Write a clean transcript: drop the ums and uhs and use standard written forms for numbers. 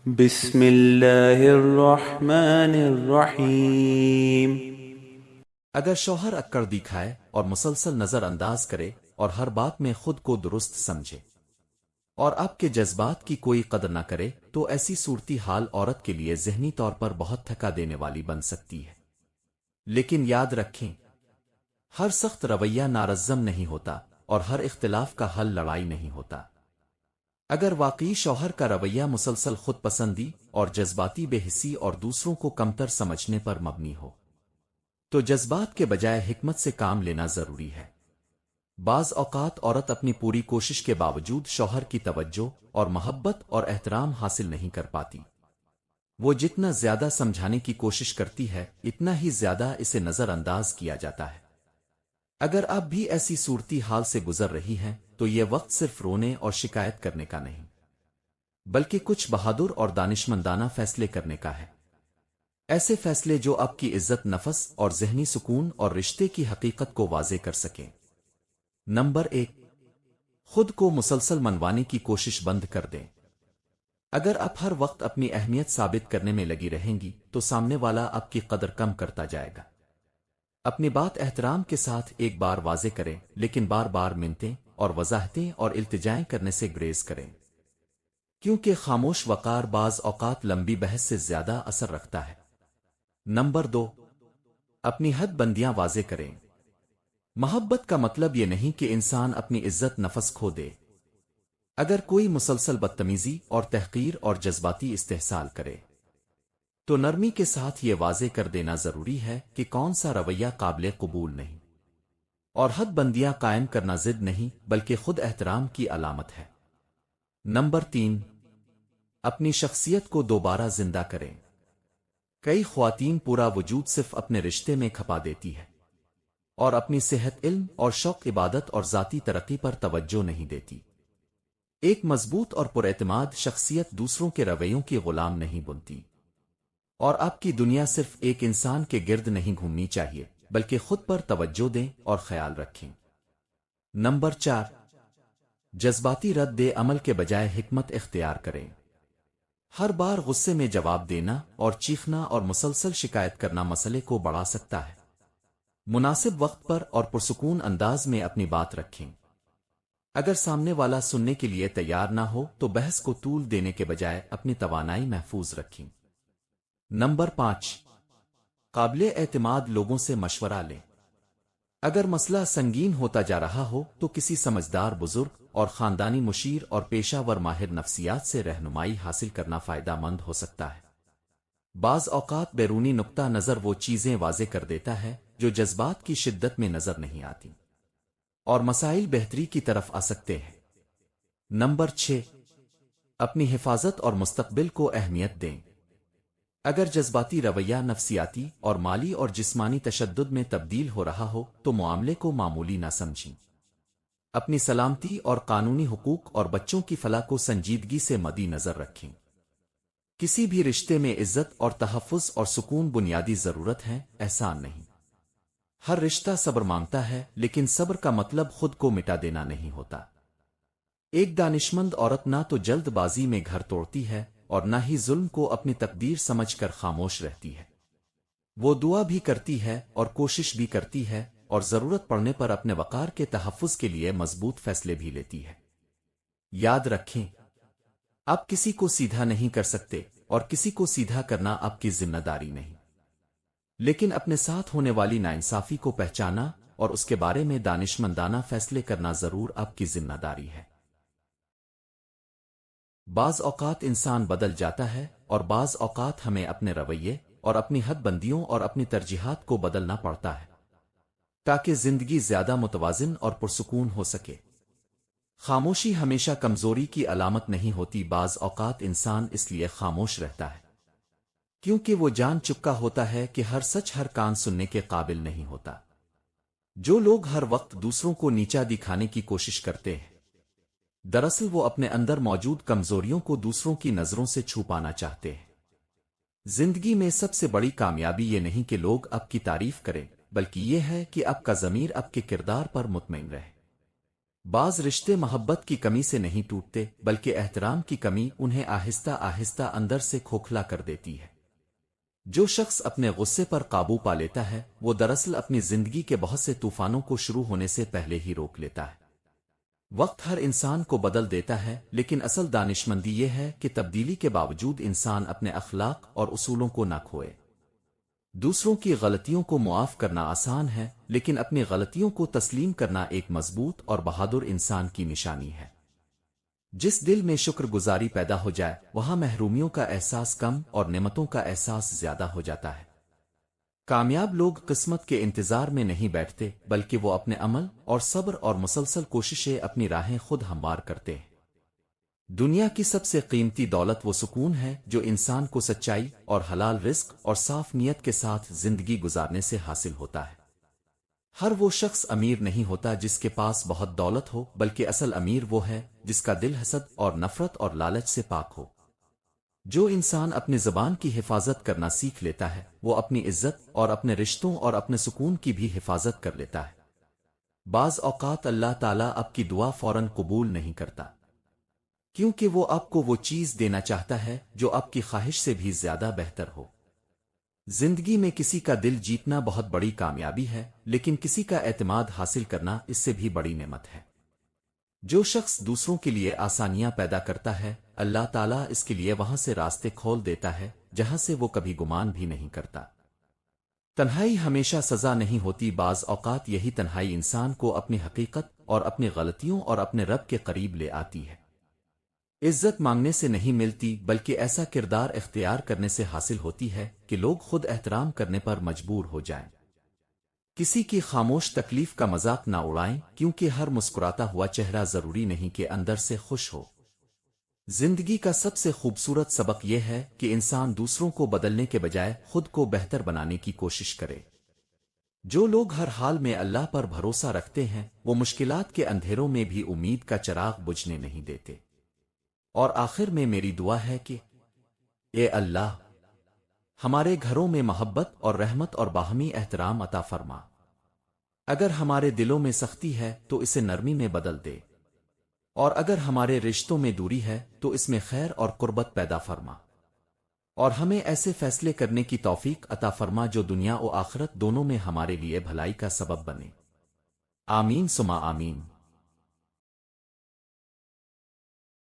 بسم اللہ الرحمن الرحیم۔ اگر شوہر اکڑ دکھائے اور مسلسل نظر انداز کرے اور ہر بات میں خود کو درست سمجھے اور آپ کے جذبات کی کوئی قدر نہ کرے تو ایسی صورتحال عورت کے لیے ذہنی طور پر بہت تھکا دینے والی بن سکتی ہے۔ لیکن یاد رکھیں، ہر سخت رویہ نارزم نہیں ہوتا اور ہر اختلاف کا حل لڑائی نہیں ہوتا۔ اگر واقعی شوہر کا رویہ مسلسل خود پسندی اور جذباتی بے حسی اور دوسروں کو کمتر سمجھنے پر مبنی ہو تو جذبات کے بجائے حکمت سے کام لینا ضروری ہے۔ بعض اوقات عورت اپنی پوری کوشش کے باوجود شوہر کی توجہ اور محبت اور احترام حاصل نہیں کر پاتی۔ وہ جتنا زیادہ سمجھانے کی کوشش کرتی ہے اتنا ہی زیادہ اسے نظر انداز کیا جاتا ہے۔ اگر آپ بھی ایسی صورتی حال سے گزر رہی ہیں تو یہ وقت صرف رونے اور شکایت کرنے کا نہیں، بلکہ کچھ بہادر اور دانشمندانہ فیصلے کرنے کا ہے۔ ایسے فیصلے جو آپ کی عزت نفس اور ذہنی سکون اور رشتے کی حقیقت کو واضح کر سکیں۔ نمبر 1، خود کو مسلسل منوانے کی کوشش بند کر دیں۔ اگر آپ ہر وقت اپنی اہمیت ثابت کرنے میں لگی رہیں گی تو سامنے والا آپ کی قدر کم کرتا جائے گا۔ اپنی بات احترام کے ساتھ ایک بار واضح کریں، لیکن بار بار منتیں اور وضاحتیں اور التجائیں کرنے سے گریز کریں، کیونکہ خاموش وقار بعض اوقات لمبی بحث سے زیادہ اثر رکھتا ہے۔ نمبر 2، اپنی حد بندیاں واضح کریں۔ محبت کا مطلب یہ نہیں کہ انسان اپنی عزت نفس کھو دے۔ اگر کوئی مسلسل بدتمیزی اور تحقیر اور جذباتی استحصال کرے تو نرمی کے ساتھ یہ واضح کر دینا ضروری ہے کہ کون سا رویہ قابل قبول نہیں، اور حد بندیاں قائم کرنا ضد نہیں بلکہ خود احترام کی علامت ہے۔ نمبر 3، اپنی شخصیت کو دوبارہ زندہ کریں۔ کئی خواتین پورا وجود صرف اپنے رشتے میں کھپا دیتی ہے اور اپنی صحت، علم اور شوق، عبادت اور ذاتی ترقی پر توجہ نہیں دیتی۔ ایک مضبوط اور پراعتماد شخصیت دوسروں کے رویوں کی غلام نہیں بنتی، اور آپ کی دنیا صرف ایک انسان کے گرد نہیں گھومنی چاہیے بلکہ خود پر توجہ دیں اور خیال رکھیں۔ نمبر 4، جذباتی رد عمل کے بجائے حکمت اختیار کریں۔ ہر بار غصے میں جواب دینا اور چیخنا اور مسلسل شکایت کرنا مسئلے کو بڑھا سکتا ہے۔ مناسب وقت پر اور پرسکون انداز میں اپنی بات رکھیں۔ اگر سامنے والا سننے کے لیے تیار نہ ہو تو بحث کو طول دینے کے بجائے اپنی توانائی محفوظ رکھیں۔ نمبر 5، قابل اعتماد لوگوں سے مشورہ لیں۔ اگر مسئلہ سنگین ہوتا جا رہا ہو تو کسی سمجھدار بزرگ اور خاندانی مشیر اور پیشہ ور ماہر نفسیات سے رہنمائی حاصل کرنا فائدہ مند ہو سکتا ہے۔ بعض اوقات بیرونی نقطہ نظر وہ چیزیں واضح کر دیتا ہے جو جذبات کی شدت میں نظر نہیں آتی، اور مسائل بہتری کی طرف آ سکتے ہیں۔ نمبر 6، اپنی حفاظت اور مستقبل کو اہمیت دیں۔ اگر جذباتی رویہ نفسیاتی اور مالی اور جسمانی تشدد میں تبدیل ہو رہا ہو تو معاملے کو معمولی نہ سمجھیں۔ اپنی سلامتی اور قانونی حقوق اور بچوں کی فلاح کو سنجیدگی سے مد نظر رکھیں۔ کسی بھی رشتے میں عزت اور تحفظ اور سکون بنیادی ضرورت ہے، احسان نہیں۔ ہر رشتہ صبر مانگتا ہے، لیکن صبر کا مطلب خود کو مٹا دینا نہیں ہوتا۔ ایک دانشمند عورت نہ تو جلد بازی میں گھر توڑتی ہے اور نہ ہی ظلم کو اپنی تقدیر سمجھ کر خاموش رہتی ہے۔ وہ دعا بھی کرتی ہے اور کوشش بھی کرتی ہے، اور ضرورت پڑنے پر اپنے وقار کے تحفظ کے لیے مضبوط فیصلے بھی لیتی ہے۔ یاد رکھیں، آپ کسی کو سیدھا نہیں کر سکتے اور کسی کو سیدھا کرنا آپ کی ذمہ داری نہیں، لیکن اپنے ساتھ ہونے والی ناانصافی کو پہچانا اور اس کے بارے میں دانشمندانہ فیصلے کرنا ضرور آپ کی ذمہ داری ہے۔ بعض اوقات انسان بدل جاتا ہے اور بعض اوقات ہمیں اپنے رویے اور اپنی حد بندیوں اور اپنی ترجیحات کو بدلنا پڑتا ہے تاکہ زندگی زیادہ متوازن اور پرسکون ہو سکے۔ خاموشی ہمیشہ کمزوری کی علامت نہیں ہوتی، بعض اوقات انسان اس لیے خاموش رہتا ہے کیونکہ وہ جان چکا ہوتا ہے کہ ہر سچ ہر کان سننے کے قابل نہیں ہوتا۔ جو لوگ ہر وقت دوسروں کو نیچا دکھانے کی کوشش کرتے ہیں دراصل وہ اپنے اندر موجود کمزوریوں کو دوسروں کی نظروں سے چھپانا چاہتے ہیں۔ زندگی میں سب سے بڑی کامیابی یہ نہیں کہ لوگ آپ کی تعریف کریں، بلکہ یہ ہے کہ آپ کا ضمیر آپ کے کردار پر مطمئن رہے۔ بعض رشتے محبت کی کمی سے نہیں ٹوٹتے بلکہ احترام کی کمی انہیں آہستہ آہستہ اندر سے کھوکھلا کر دیتی ہے۔ جو شخص اپنے غصے پر قابو پا لیتا ہے وہ دراصل اپنی زندگی کے بہت سے طوفانوں کو شروع ہونے سے پہلے ہی روک لیتا ہے۔ وقت ہر انسان کو بدل دیتا ہے، لیکن اصل دانشمندی یہ ہے کہ تبدیلی کے باوجود انسان اپنے اخلاق اور اصولوں کو نہ کھوئے۔ دوسروں کی غلطیوں کو معاف کرنا آسان ہے، لیکن اپنی غلطیوں کو تسلیم کرنا ایک مضبوط اور بہادر انسان کی نشانی ہے۔ جس دل میں شکر گزاری پیدا ہو جائے وہاں محرومیوں کا احساس کم اور نعمتوں کا احساس زیادہ ہو جاتا ہے۔ کامیاب لوگ قسمت کے انتظار میں نہیں بیٹھتے بلکہ وہ اپنے عمل اور صبر اور مسلسل کوششیں اپنی راہیں خود ہموار کرتے ہیں۔ دنیا کی سب سے قیمتی دولت وہ سکون ہے جو انسان کو سچائی اور حلال رزق اور صاف نیت کے ساتھ زندگی گزارنے سے حاصل ہوتا ہے۔ ہر وہ شخص امیر نہیں ہوتا جس کے پاس بہت دولت ہو، بلکہ اصل امیر وہ ہے جس کا دل حسد اور نفرت اور لالچ سے پاک ہو۔ جو انسان اپنی زبان کی حفاظت کرنا سیکھ لیتا ہے وہ اپنی عزت اور اپنے رشتوں اور اپنے سکون کی بھی حفاظت کر لیتا ہے۔ بعض اوقات اللہ تعالیٰ آپ کی دعا فوراً قبول نہیں کرتا، کیونکہ وہ آپ کو وہ چیز دینا چاہتا ہے جو آپ کی خواہش سے بھی زیادہ بہتر ہو۔ زندگی میں کسی کا دل جیتنا بہت بڑی کامیابی ہے، لیکن کسی کا اعتماد حاصل کرنا اس سے بھی بڑی نعمت ہے۔ جو شخص دوسروں کے لیے آسانیاں پیدا کرتا ہے اللہ تعالیٰ اس کے لیے وہاں سے راستے کھول دیتا ہے جہاں سے وہ کبھی گمان بھی نہیں کرتا۔ تنہائی ہمیشہ سزا نہیں ہوتی، بعض اوقات یہی تنہائی انسان کو اپنی حقیقت اور اپنی غلطیوں اور اپنے رب کے قریب لے آتی ہے۔ عزت مانگنے سے نہیں ملتی بلکہ ایسا کردار اختیار کرنے سے حاصل ہوتی ہے کہ لوگ خود احترام کرنے پر مجبور ہو جائیں۔ کسی کی خاموش تکلیف کا مذاق نہ اڑائیں، کیونکہ ہر مسکراتا ہوا چہرہ ضروری نہیں کہ اندر سے خوش ہو۔ زندگی کا سب سے خوبصورت سبق یہ ہے کہ انسان دوسروں کو بدلنے کے بجائے خود کو بہتر بنانے کی کوشش کرے۔ جو لوگ ہر حال میں اللہ پر بھروسہ رکھتے ہیں وہ مشکلات کے اندھیروں میں بھی امید کا چراغ بجھنے نہیں دیتے۔ اور آخر میں میری دعا ہے کہ اے اللہ، ہمارے گھروں میں محبت اور رحمت اور باہمی احترام عطا فرما۔ اگر ہمارے دلوں میں سختی ہے تو اسے نرمی میں بدل دے، اور اگر ہمارے رشتوں میں دوری ہے تو اس میں خیر اور قربت پیدا فرما، اور ہمیں ایسے فیصلے کرنے کی توفیق عطا فرما جو دنیا و آخرت دونوں میں ہمارے لیے بھلائی کا سبب بنے۔ آمین ثم آمین۔